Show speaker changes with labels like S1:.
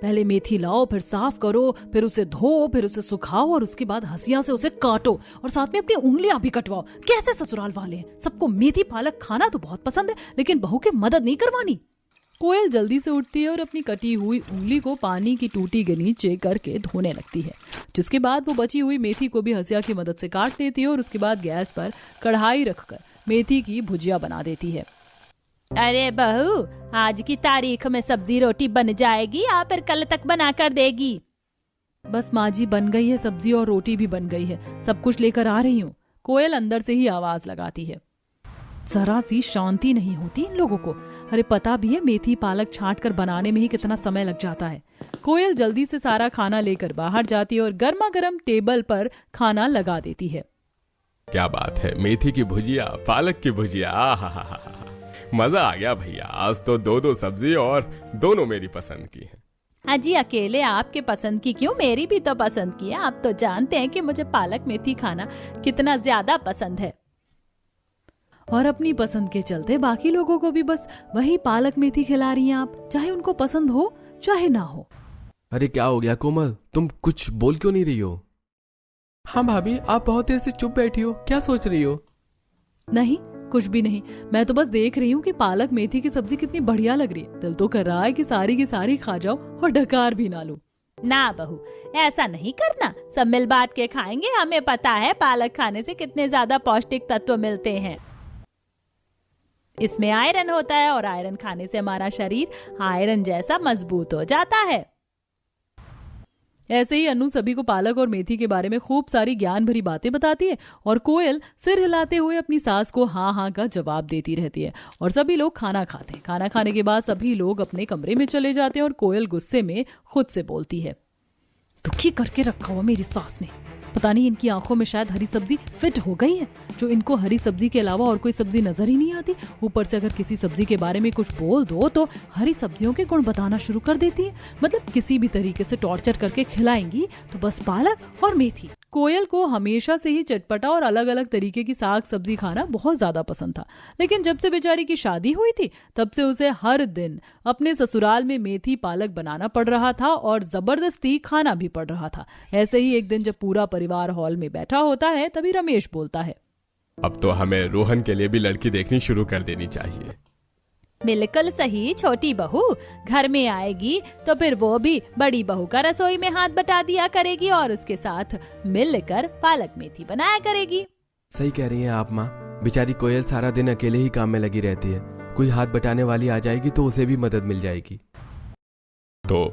S1: पहले मेथी लाओ, फिर साफ करो, फिर उसे धो, फिर उसे सुखाओ और उसके बाद हंसिया से उसे काटो और साथ में अपनी उंगलियां भी कटवाओ। कैसे ससुराल वाले हैं, सबको मेथी पालक खाना तो बहुत पसंद है, लेकिन बहू की मदद नहीं करवानी। कोयल जल्दी से उठती है और अपनी कटी हुई उंगली को पानी की टूटी के नीचे करके धोने लगती है, जिसके बाद वो बची हुई मेथी को भी हंसिया की मदद से काट लेती है और उसके बाद गैस पर कढ़ाई रखकर मेथी की भुजिया बना देती है।
S2: अरे बहू, आज की तारीख में सब्जी रोटी बन जाएगी या फिर कल तक बना कर देगी?
S1: बस माँ जी, बन गई है सब्जी और रोटी भी बन गई है, सब कुछ लेकर आ रही हूँ। कोयल अंदर से ही आवाज लगाती है। जरा सी शांति नहीं होती इन लोगों को। अरे पता भी है मेथी पालक छांट कर बनाने में ही कितना समय लग जाता है। कोयल जल्दी से सारा खाना लेकर बाहर जाती है और गर्मा गर्म टेबल पर खाना लगा देती है।
S3: क्या बात है, मेथी की भुजिया, पालक की भुजिया, आहा, मजा आ गया भैया। आज तो दो सब्जी और दोनों मेरी पसंद की है।
S2: अजी अकेले आपके पसंद की क्यों, मेरी भी तो पसंद की है। आप तो जानते हैं कि मुझे पालक मेथी खाना कितना ज्यादा पसंद है।
S1: और अपनी पसंद के चलते बाकी लोगों को भी बस वही पालक मेथी खिला रही हैं आप, चाहे उनको पसंद हो चाहे ना हो।
S4: अरे क्या हो गया कोमल, तुम कुछ बोल क्यों नहीं रही हो? हाँ भाभी, आप बहुत देर से चुप बैठी हो, क्या सोच रही हो?
S1: नहीं, कुछ भी नहीं। मैं तो बस देख रही हूँ कि पालक मेथी की सब्जी कितनी बढ़िया लग रही है। दिल तो कर रहा है कि सारी की सारी खा जाओ और डकार भी ना लूं।
S2: ना बहू, ऐसा नहीं करना, सब मिल बांट के खाएंगे। हमें पता है पालक खाने से कितने ज्यादा पौष्टिक तत्व मिलते हैं। इसमें आयरन होता है और आयरन खाने से हमारा शरीर आयरन जैसा मजबूत हो जाता है।
S1: ऐसे ही अनु सभी को पालक और मेथी के बारे में खूब सारी ज्ञान भरी बातें बताती है और कोयल सिर हिलाते हुए अपनी सास को हाँ हाँ का जवाब देती रहती है। और सभी लोग खाना खाते हैं। खाना खाने के बाद सभी लोग अपने कमरे में चले जाते हैं और कोयल गुस्से में खुद से बोलती है, दुखी करके रखा हुआ मेरी सास ने, पता नहीं इनकी आंखों में शायद हरी सब्जी फिट हो गई है, जो इनको हरी सब्जी के अलावा और कोई सब्जी नजर ही नहीं आती। ऊपर से अगर किसी सब्जी के बारे में कुछ बोल दो तो हरी सब्जियों के गुण बताना शुरू कर देती है। मतलब किसी भी तरीके से टॉर्चर करके खिलाएंगी तो बस पालक और मेथी। कोयल को हमेशा से ही चटपटा और अलग अलग तरीके की साग सब्जी खाना बहुत ज्यादा पसंद था, लेकिन जब से बेचारी की शादी हुई थी तब से उसे हर दिन अपने ससुराल में मेथी पालक बनाना पड़ रहा था और जबरदस्ती खाना भी पड़ रहा था। ऐसे ही एक दिन जब पूरा परिवार हॉल में बैठा होता है तभी रमेश बोलता है,
S3: अब तो हमें रोहन के लिए भी लड़की देखनी शुरू कर देनी चाहिए।
S2: बिल्कुल सही, छोटी बहू घर में आएगी तो फिर वो भी बड़ी बहू का रसोई में हाथ बटा दिया करेगी और उसके साथ मिलकर पालक मेथी बनाया करेगी।
S4: सही कह रही हैं आप माँ, बेचारी कोयल सारा दिन अकेले ही काम में लगी रहती है, कोई हाथ बटाने वाली आ जाएगी तो उसे भी मदद मिल जाएगी।
S3: तो